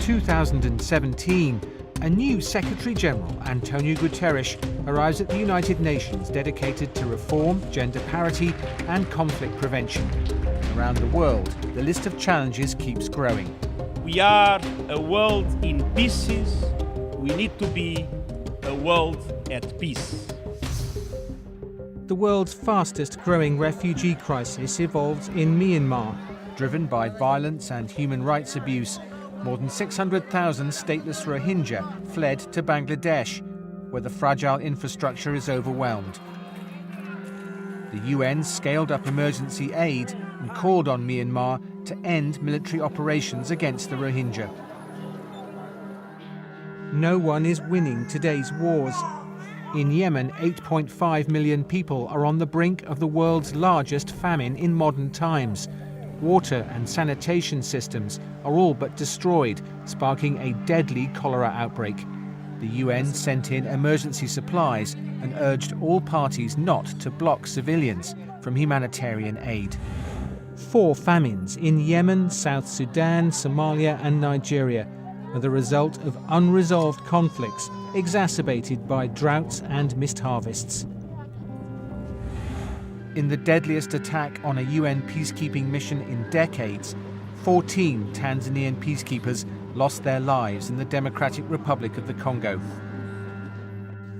2017, a new Secretary General, Antonio Guterres, arrives at the United Nations dedicated to reform, gender parity and conflict prevention. Around the world, the list of challenges keeps growing. We are a world in pieces. We need to be a world at peace. The world's fastest growing refugee crisis evolves in Myanmar. Driven by violence and human rights abuse, more than 600,000 stateless Rohingya fled to Bangladesh, where the fragile infrastructure is overwhelmed. The UN scaled up emergency aid and called on Myanmar to end military operations against the Rohingya. No one is winning today's wars. In Yemen, 8.5 million people are on the brink of the world's largest famine in modern times. Water and sanitation systems are all but destroyed, sparking a deadly cholera outbreak. The UN sent in emergency supplies and urged all parties not to block civilians from humanitarian aid. 4 famines in Yemen, South Sudan, Somalia and Nigeria are the result of unresolved conflicts exacerbated by droughts and missed harvests. In the deadliest attack on a UN peacekeeping mission in decades, 14 Tanzanian peacekeepers lost their lives in the Democratic Republic of the Congo.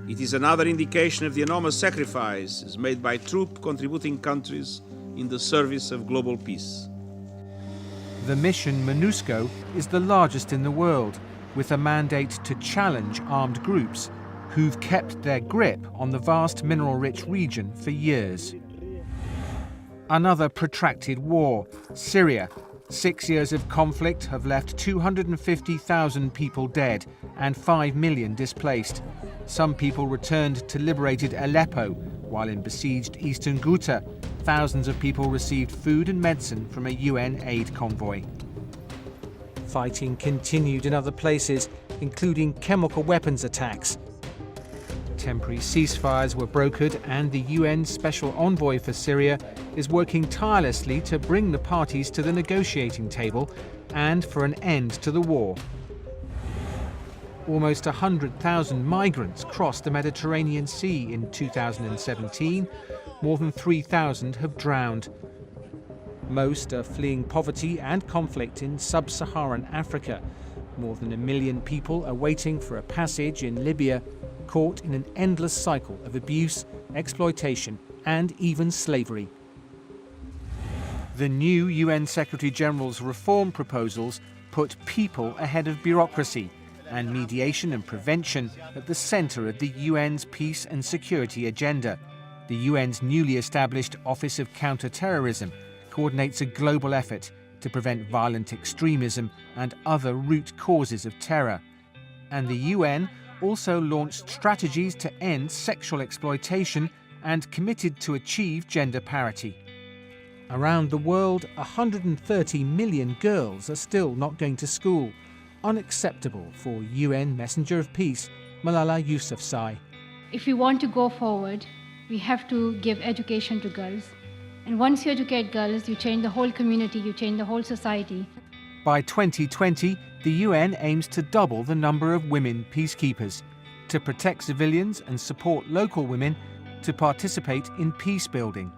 It is another indication of the enormous sacrifices made by troop-contributing countries in the service of global peace. The mission MONUSCO is the largest in the world, with a mandate to challenge armed groups who've kept their grip on the vast mineral-rich region for years. Another protracted war, Syria. 6 years of conflict have left 250,000 people dead and 5 million displaced. Some people returned to liberated Aleppo, while in besieged eastern Ghouta, thousands of people received food and medicine from a UN aid convoy. Fighting continued in other places, including chemical weapons attacks. Temporary ceasefires were brokered, and the UN Special Envoy for Syria is working tirelessly to bring the parties to the negotiating table and for an end to the war. Almost 100,000 migrants crossed the Mediterranean Sea in 2017. More than 3,000 have drowned. Most are fleeing poverty and conflict in sub-Saharan Africa. More than 1 million people are waiting for a passage in Libya, caught in an endless cycle of abuse, exploitation, and even slavery. The new UN Secretary General's reform proposals put people ahead of bureaucracy and mediation and prevention at the centre of the UN's peace and security agenda. The UN's newly established Office of Counter-Terrorism coordinates a global effort to prevent violent extremism and other root causes of terror. And the UN also launched strategies to end sexual exploitation and committed to achieve gender parity. Around the world, 130 million girls are still not going to school. Unacceptable for UN Messenger of Peace, Malala Yousafzai. If we want to go forward, we have to give education to girls. And once you educate girls, you change the whole community, you change the whole society. By 2020, the UN aims to double the number of women peacekeepers, to protect civilians and support local women to participate in peace building.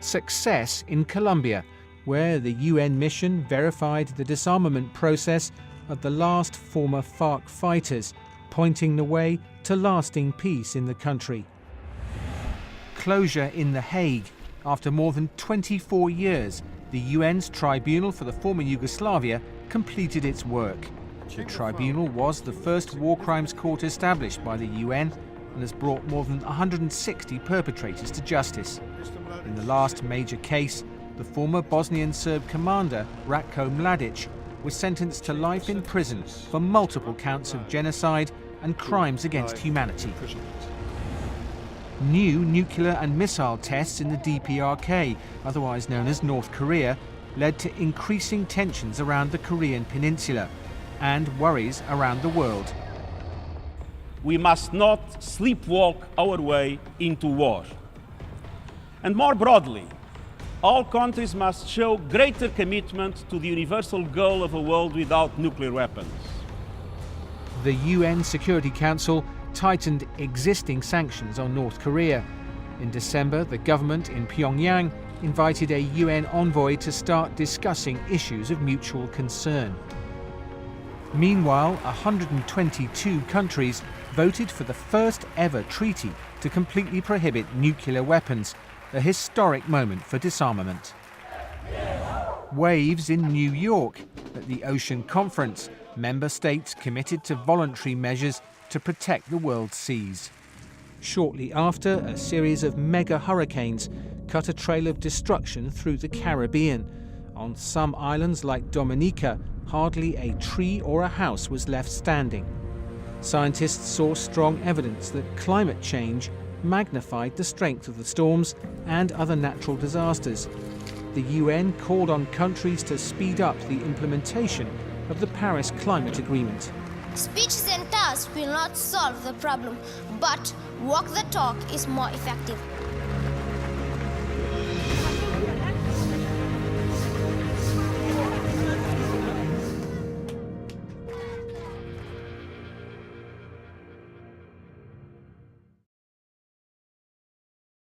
Success in Colombia, where the UN mission verified the disarmament process of the last former FARC fighters, pointing the way to lasting peace in the country. Closure in The Hague. After more than 24 years, the UN's Tribunal for the former Yugoslavia completed its work. The tribunal was the first war crimes court established by the UN and has brought more than 160 perpetrators to justice. In the last major case, the former Bosnian Serb commander Ratko Mladic was sentenced to life in prison for multiple counts of genocide and crimes against humanity. New nuclear and missile tests in the DPRK, otherwise known as North Korea, led to increasing tensions around the Korean peninsula and worries around the world. We must not sleepwalk our way into war. And more broadly, all countries must show greater commitment to the universal goal of a world without nuclear weapons. The UN Security Council tightened existing sanctions on North Korea. In December, the government in Pyongyang invited a UN envoy to start discussing issues of mutual concern. Meanwhile, 122 countries voted for the first ever treaty to completely prohibit nuclear weapons, a historic moment for disarmament. Waves in New York. At the Ocean Conference, member states committed to voluntary measures to protect the world's seas. Shortly after, a series of mega hurricanes cut a trail of destruction through the Caribbean. On some islands like Dominica, hardly a tree or a house was left standing. Scientists saw strong evidence that climate change magnified the strength of the storms and other natural disasters. The UN called on countries to speed up the implementation of the Paris Climate Agreement. Speeches and tasks will not solve the problem, but walk the talk is more effective.